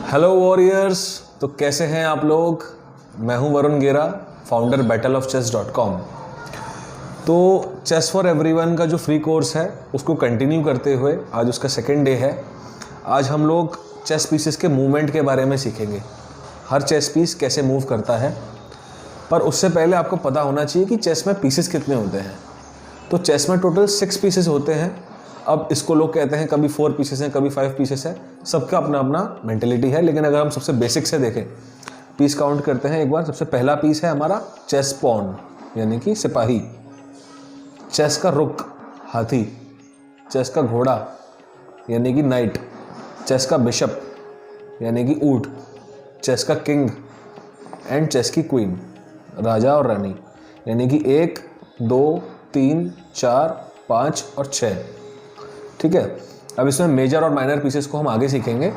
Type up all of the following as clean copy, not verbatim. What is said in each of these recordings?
Hello warriors, तो कैसे हैं आप लोग। मैं हूं वरुण गेरा, फाउंडर battleofchess.com। तो चेस फॉर एवरीवन का जो फ्री कोर्स है उसको कंटिन्यू करते हुए आज उसका सेकेंड डे है। आज हम लोग चेस पीसेस के मूवमेंट के बारे में सीखेंगे, हर चेस पीस कैसे मूव करता है। पर उससे पहले आपको पता होना चाहिए कि चेस में पीसेस कितने होते हैं। तो चेस में टोटल 6 पीसेस होते हैं। अब इसको लोग कहते हैं कभी 4 पीसेस हैं, कभी 5 पीसेस है, सबका अपना अपना मेंटेलिटी है। लेकिन अगर हम सबसे बेसिक से देखें, पीस काउंट करते हैं एक बार। सबसे पहला पीस है हमारा चेस पॉन यानी कि सिपाही, चेस का रुक हाथी, चेस का घोड़ा यानी कि नाइट, चेस का बिशप यानी कि ऊंट, चेस का किंग एंड चेस की क्वीन राजा और रानी यानी कि 1 2 3 4 5 और 6। ठीक है। अब इसमें मेजर और माइनर पीसेस को हम आगे सीखेंगे,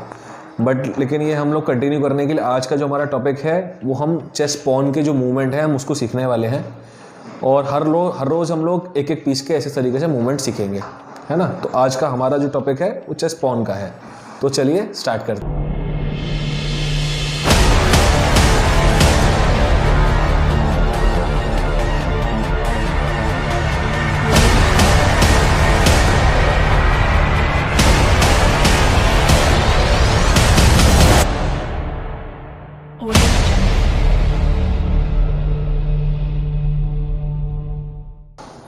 लेकिन ये हम लोग कंटिन्यू करने के लिए आज का जो हमारा टॉपिक है वो हम चेस पॉन के जो मूवमेंट है हम उसको सीखने वाले हैं। और हर रोज़ हम लोग एक एक पीस के ऐसे तरीके से मूवमेंट सीखेंगे, है ना। तो आज का हमारा जो टॉपिक है वो चेस पॉन का है। तो चलिए स्टार्ट करते हैं।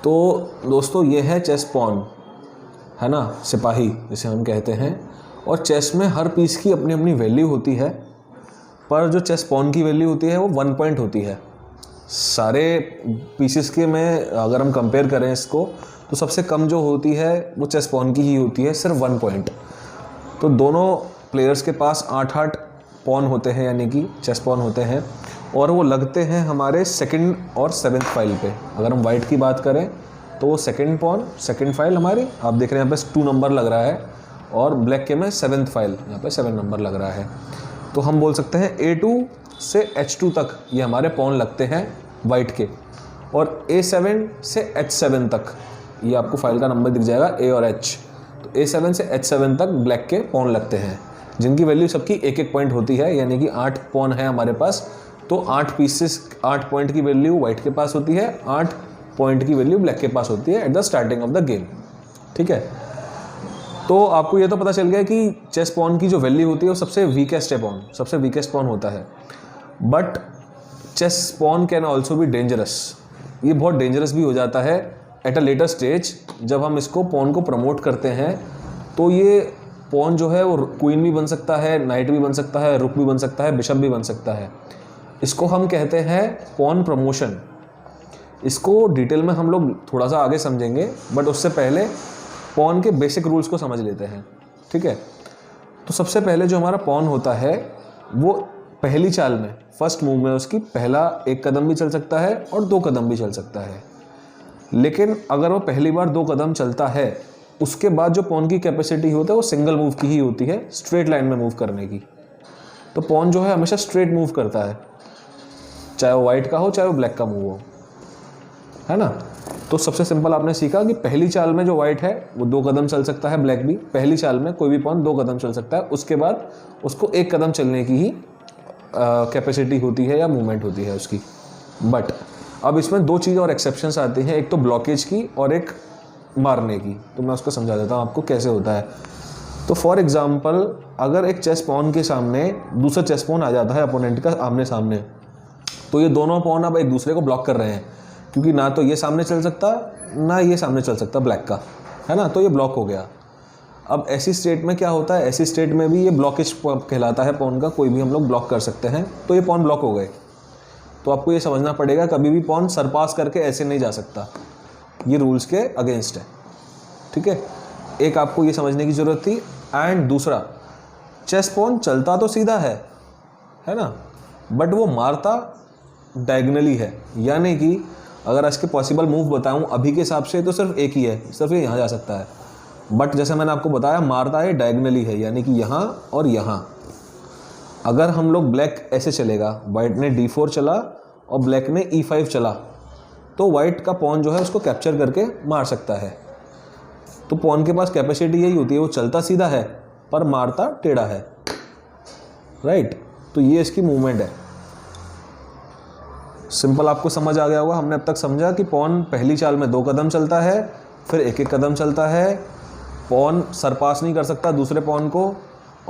तो दोस्तों ये है चेस पॉन, है ना, सिपाही जिसे हम कहते हैं। और चेस में हर पीस की अपनी अपनी वैल्यू होती है, पर जो चेस पॉन की वैल्यू होती है वो 1 पॉइंट होती है। सारे पीसेस के में अगर हम कंपेयर करें इसको, तो सबसे कम जो होती है वो चेस पॉन की ही होती है, सिर्फ 1 पॉइंट। तो दोनों प्लेयर्स के पास 8-8 पॉन होते हैं यानी कि चेस पॉन होते हैं, और वो लगते हैं हमारे सेकंड और 7th फाइल पे। अगर हम वाइट की बात करें तो वो सेकंड पॉन, सेकंड फाइल हमारी, आप देख रहे हैं यहाँ पे 2 नंबर लग रहा है, और ब्लैक के में 7th फाइल यहाँ पे 7 नंबर लग रहा है। तो हम बोल सकते हैं A2 से H2 तक ये हमारे पॉन लगते हैं वाइट के, और A7 से H7 तक ये आपको फाइल का नंबर दिख जाएगा, A और H। तो A7 से H7 तक ब्लैक के पॉन लगते हैं, जिनकी वैल्यू सबकी 1-1 पॉइंट होती है, यानी कि 8 पॉन है हमारे पास। तो 8 पीसेस, 8 पॉइंट की वैल्यू वाइट के पास होती है, 8 पॉइंट की वैल्यू ब्लैक के पास होती है at the starting of the game. ठीक है। तो आपको ये तो पता चल गया कि चेस पॉन की जो वैल्यू होती है वो सबसे वीकेस्ट है, पॉन सबसे वीकेस्ट पॉन होता है। But chess pawn can also be dangerous. ये बहुत डेंजरस भी हो जाता है एट अ लेटर स्टेज। जब हम इसको पॉन को प्रमोट करते हैं तो ये पॉन जो है वो क्वीन भी बन सकता है, नाइट भी बन सकता है, रुक भी बन सकता है, बिशप भी बन सकता है। इसको हम कहते हैं पॉन प्रमोशन। इसको डिटेल में हम लोग थोड़ा सा आगे समझेंगे, बट उससे पहले पॉन के बेसिक रूल्स को समझ लेते हैं। ठीक है। तो सबसे पहले जो हमारा पॉन होता है वो पहली चाल में, फर्स्ट मूव में उसकी पहला 1 कदम भी चल सकता है और 2 कदम भी चल सकता है। लेकिन अगर वो पहली बार 2 कदम चलता है, उसके बाद जो पॉन की कैपेसिटी होती है वो सिंगल मूव की ही होती है, स्ट्रेट लाइन में मूव करने की। तो पॉन जो है हमेशा स्ट्रेट मूव करता है, चाहे वो वाइट का हो चाहे वो ब्लैक का मूव हो, है ना। तो सबसे सिंपल आपने सीखा कि पहली चाल में जो वाइट है वो 2 कदम चल सकता है, ब्लैक भी पहली चाल में कोई भी पॉन 2 कदम चल सकता है, उसके बाद उसको 1 कदम चलने की ही कैपेसिटी होती है या मूवमेंट होती है उसकी। बट अब इसमें 2 चीज़ और एक्सेप्शंस आती हैं, एक तो ब्लॉकेज की और एक मारने की। तो मैं उसको समझा देता हूँ आपको कैसे होता है। तो फॉर एग्जाम्पल, अगर एक चेस पॉन के सामने दूसरा चेस पॉन आ जाता है अपोनेंट का आमने सामने, तो ये दोनों पॉन अब एक दूसरे को ब्लॉक कर रहे हैं, क्योंकि ना तो ये सामने चल सकता ना ये सामने चल सकता ब्लैक का, है ना। तो ये ब्लॉक हो गया। अब ऐसी स्टेट में क्या होता है, ऐसी स्टेट में भी ये ब्लॉकेज कहलाता है पॉन का, कोई भी हम लोग ब्लॉक कर सकते हैं। तो ये पॉन ब्लॉक हो गए। तो आपको ये समझना पड़ेगा कभी भी पॉन सरपास करके ऐसे नहीं जा सकता, ये रूल्स के अगेंस्ट है। ठीक है। एक आपको ये समझने की ज़रूरत थी। एंड दूसरा, चेस पॉन चलता तो सीधा है ना, बट वो मारता डायगनली है। यानी कि अगर इसके पॉसिबल मूव बताऊं अभी के हिसाब से तो सिर्फ एक ही है, सिर्फ ये यहाँ जा सकता है। बट जैसे मैंने आपको बताया, मारता है डायगनली है, यानी कि यहाँ और यहाँ। अगर हम लोग ब्लैक ऐसे चलेगा, वाइट ने D4 चला और ब्लैक ने E5 चला, तो वाइट का पॉन जो है उसको कैप्चर करके मार सकता है। तो पॉन के पास कैपेसिटी यही होती है, वो चलता सीधा है पर मारता टेढ़ा है। राइट। तो ये इसकी मूवमेंट है। सिंपल आपको समझ आ गया होगा। हमने अब तक समझा कि पॉन पहली चाल में 2 कदम चलता है, फिर 1-1 कदम चलता है, पॉन सरपास नहीं कर सकता दूसरे पॉन को,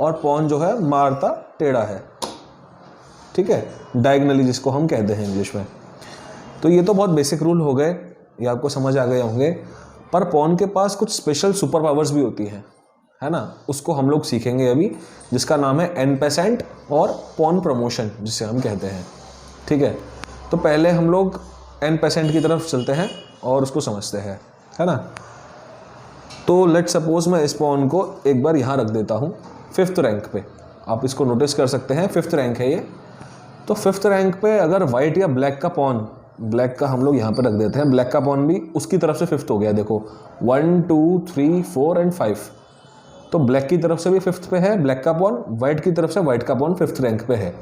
और पॉन जो है मारता टेढ़ा है, ठीक है, डायगनली जिसको हम कहते हैं इंग्लिश में। तो ये तो बहुत बेसिक रूल हो गए, ये आपको समझ आ गए होंगे। पर पॉन के पास कुछ स्पेशल सुपर पावर्स भी होती हैं, है ना, उसको हम लोग सीखेंगे अभी, जिसका नाम है एन पेसेंट और पॉन प्रमोशन जिसे हम कहते हैं, ठीक है। तो पहले हम लोग एन पेसेंट की तरफ चलते हैं और उसको समझते हैं, है ना। तो लेट सपोज मैं इस पॉन को एक बार यहाँ रख देता हूँ 5th रैंक पे। आप इसको नोटिस कर सकते हैं 5th रैंक है ये। तो 5th रैंक पे अगर वाइट या ब्लैक का पॉन, ब्लैक का हम लोग यहाँ पे रख देते हैं, ब्लैक का पॉन भी उसकी तरफ से 5th हो गया, देखो 1 2 3 4 एंड 5। तो ब्लैक की तरफ से भी 5th पे है ब्लैक का पॉन, वाइट की तरफ से वाइट का पॉन 5th रैंक पे है।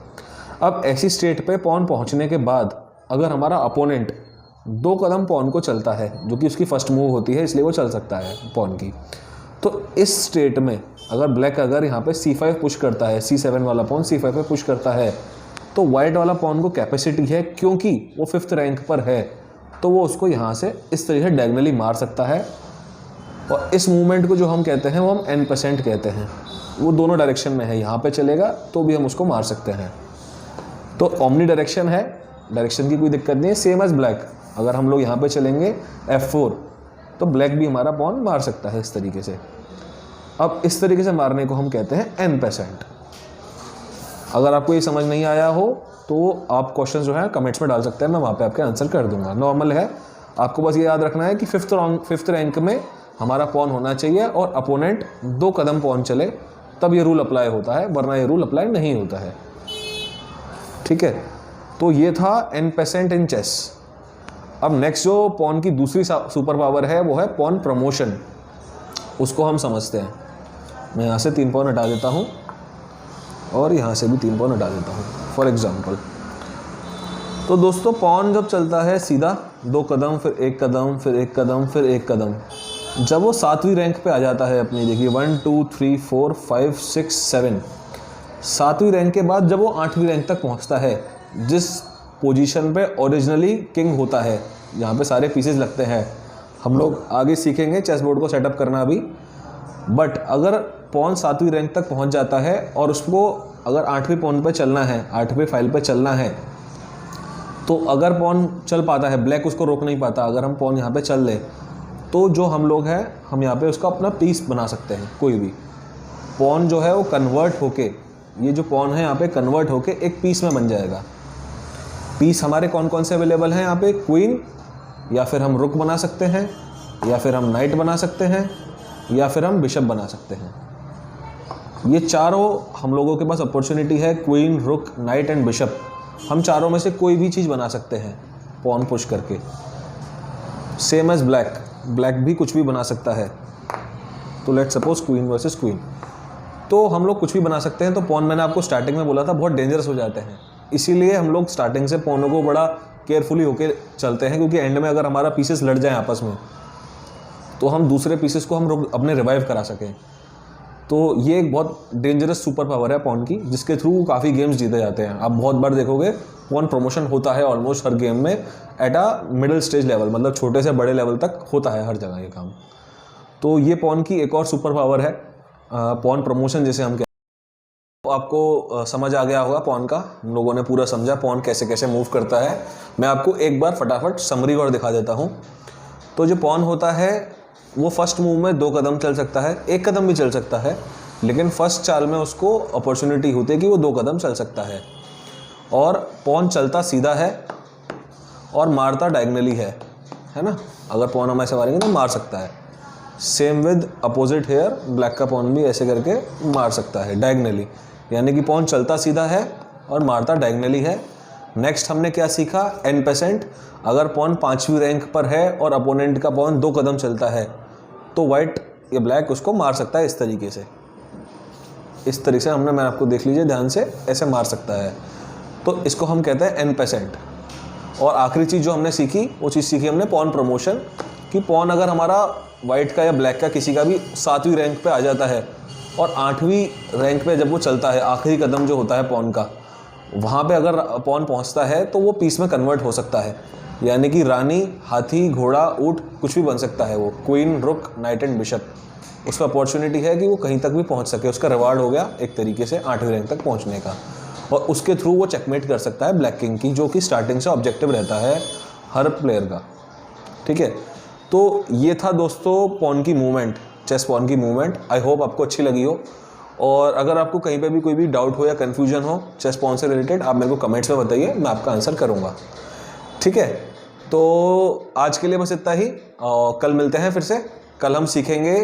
अब ऐसी स्टेट पे पॉन पहुँचने के बाद अगर हमारा अपोनेंट 2 कदम पॉन को चलता है, जो कि उसकी फर्स्ट मूव होती है इसलिए वो चल सकता है पॉन की, तो इस स्टेट में अगर ब्लैक अगर यहाँ पे C5 पुश करता है, C7 वाला पॉन C5 पे पुश करता है, तो वाइट वाला पॉन को कैपेसिटी है, क्योंकि वो 5th रैंक पर है, तो वो उसको यहाँ से इस तरीके से डायगनली मार सकता है। और इस मूवमेंट को जो हम कहते हैं वो हम एन पेसेंट कहते हैं। वो दोनों डायरेक्शन में है, यहाँ पे चलेगा तो भी हम उसको मार सकते हैं। तो ओमनी डायरेक्शन है, डायरेक्शन की कोई दिक्कत नहीं है, सेम एज ब्लैक। अगर हम लोग यहाँ पे चलेंगे F4 तो ब्लैक भी हमारा पॉन मार सकता है इस तरीके से। अब इस तरीके से मारने को हम कहते हैं एन पेसेंट। अगर आपको ये समझ नहीं आया हो तो आप क्वेश्चन जो है कमेंट्स में डाल सकते हैं, मैं वहाँ पे आपके आंसर कर दूंगा। नॉर्मल है, आपको बस ये याद रखना है कि 5th रैंक में हमारा पॉन होना चाहिए और अपोनेंट 2 कदम पॉन चले, तब ये रूल अप्लाई होता है, वरना ये रूल अप्लाई नहीं होता है, ठीक है। तो ये था एन पेसेंट इन चेस। अब नेक्स्ट जो पॉन की दूसरी सुपर पावर है वो है पॉन प्रमोशन, उसको हम समझते हैं। मैं यहाँ से 3 पॉन हटा देता हूँ और यहाँ से भी 3 पॉन हटा देता हूँ फॉर एग्जाम्पल। तो दोस्तों पॉन जब चलता है सीधा 2 कदम, फिर 1 कदम, फिर 1 कदम, फिर 1 कदम, जब वो 7वीं रैंक पे आ जाता है अपनी, देखिए 1 2 3 4 5 6 7, 7वीं रैंक के बाद जब वो 8वीं रैंक तक पहुँचता है, जिस पोजीशन पे ओरिजिनली किंग होता है, यहाँ पे सारे पीसेस लगते हैं, हम लोग आगे सीखेंगे चेस बोर्ड को सेटअप करना अभी। बट अगर पॉन 7वीं रैंक तक पहुँच जाता है और उसको अगर 8वीं पॉन पे चलना है, 8वीं फाइल पे चलना है, तो अगर पॉन चल पाता है, ब्लैक उसको रोक नहीं पाता, अगर हम पॉन यहाँ पे चल ले, तो जो हम लोग हैं हम यहाँ पे उसका अपना पीस बना सकते हैं। कोई भी पॉन जो है वो कन्वर्ट होके, ये जो पॉन है यहाँ पे कन्वर्ट होके एक पीस में बन जाएगा। पीस हमारे कौन कौन से अवेलेबल हैं यहाँ पे, क्वीन, या फिर हम रुक बना सकते हैं, या फिर हम नाइट बना सकते हैं, या फिर हम बिशप बना सकते हैं। ये चारों हम लोगों के पास अपॉर्चुनिटी है, क्वीन, रुक, नाइट एंड बिशप। हम चारों में से कोई भी चीज़ बना सकते हैं पॉन पुश करके। सेम एज ब्लैक, ब्लैक भी कुछ भी बना सकता है। तो let suppose queen versus queen, तो हम लोग कुछ भी बना सकते हैं। तो पॉन मैंने आपको स्टार्टिंग में बोला था बहुत डेंजरस हो जाते हैं, इसीलिए हम लोग स्टार्टिंग से पॉनों को बड़ा केयरफुली होके चलते हैं, क्योंकि एंड में अगर हमारा पीसेस लड़ जाएं आपस में तो हम दूसरे पीसेस को हम अपने रिवाइव करा सकें। तो ये एक बहुत डेंजरस सुपर पावर है पॉन की, जिसके थ्रू काफ़ी गेम्स जीते जाते हैं। आप बहुत बार देखोगे पॉन प्रमोशन होता है ऑलमोस्ट हर गेम में at a middle stage level, मतलब छोटे से बड़े लेवल तक होता है हर जगह ये काम। तो ये पॉन की एक और सुपर पावर है पॉन प्रमोशन जिसे हम कहते हैं। तो आपको समझ आ गया होगा पॉन का, हम लोगों ने पूरा समझा पॉन कैसे कैसे मूव करता है। मैं आपको एक बार फटाफट समरी और दिखा देता हूँ। तो जो पॉन होता है वो फर्स्ट मूव में 2 कदम चल सकता है, 1 कदम भी चल सकता है, लेकिन फर्स्ट चाल में उसको अपॉर्चुनिटी होती है कि वो 2 कदम चल सकता है। और पॉन चलता सीधा है और मारता डायगनली है ना। अगर पॉन हम ऐसे मारेंगे तो मार सकता है। Same with opposite here, black का पॉन भी ऐसे करके मार सकता है डायगनली, यानी कि पॉन चलता सीधा है और मारता डायगनली है। नेक्स्ट हमने क्या सीखा, एन पेसेंट। अगर पॉन 5वीं रैंक पर है और अपोनेंट का पॉन 2 कदम चलता है तो वाइट या ब्लैक उसको मार सकता है इस तरीके से। इस तरीके से मैं आपको देख लीजिए ध्यान से, ऐसे मार सकता है। तो इसको हम कहते हैं एन पेसेंट। और आखिरी चीज़ जो हमने सीखी वो चीज़ सीखी हमने पॉन प्रमोशन, कि पॉन अगर हमारा वाइट का या ब्लैक का किसी का भी 7वीं रैंक पे आ जाता है और 8वीं रैंक पे जब वो चलता है, आखिरी कदम जो होता है पॉन का, वहाँ पे अगर पॉन पहुँचता है तो वो पीस में कन्वर्ट हो सकता है। यानी कि रानी, हाथी, घोड़ा, ऊँट कुछ भी बन सकता है वो, क्वीन, रुक, नाइट एंड बिशप। उसका अपॉर्चुनिटी है कि वो कहीं तक भी पहुँच सके, उसका रिवार्ड हो गया एक तरीके से 8वीं रैंक तक पहुँचने का। और उसके थ्रू वो चेकमेट कर सकता है ब्लैक किंग की, जो कि स्टार्टिंग से ऑब्जेक्टिव रहता है हर प्लेयर का। ठीक है, तो ये था दोस्तों पॉन की मूवमेंट, चेस पॉन की मूवमेंट। आई होप आपको अच्छी लगी हो। और अगर आपको कहीं पे भी कोई भी डाउट हो या कन्फ्यूजन हो चेस पॉन से रिलेटेड, आप मेरे को कमेंट्स में बताइए, मैं आपका आंसर करूँगा। ठीक है, तो आज के लिए बस इतना ही। कल मिलते हैं फिर से। कल हम सीखेंगे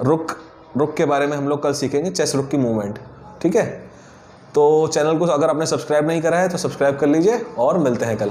रुक के बारे में, हम लोग कल सीखेंगे चेस रुक की मूवमेंट। ठीक है, तो चैनल को अगर आपने सब्सक्राइब नहीं करा है तो सब्सक्राइब कर लीजिए और मिलते हैं कल।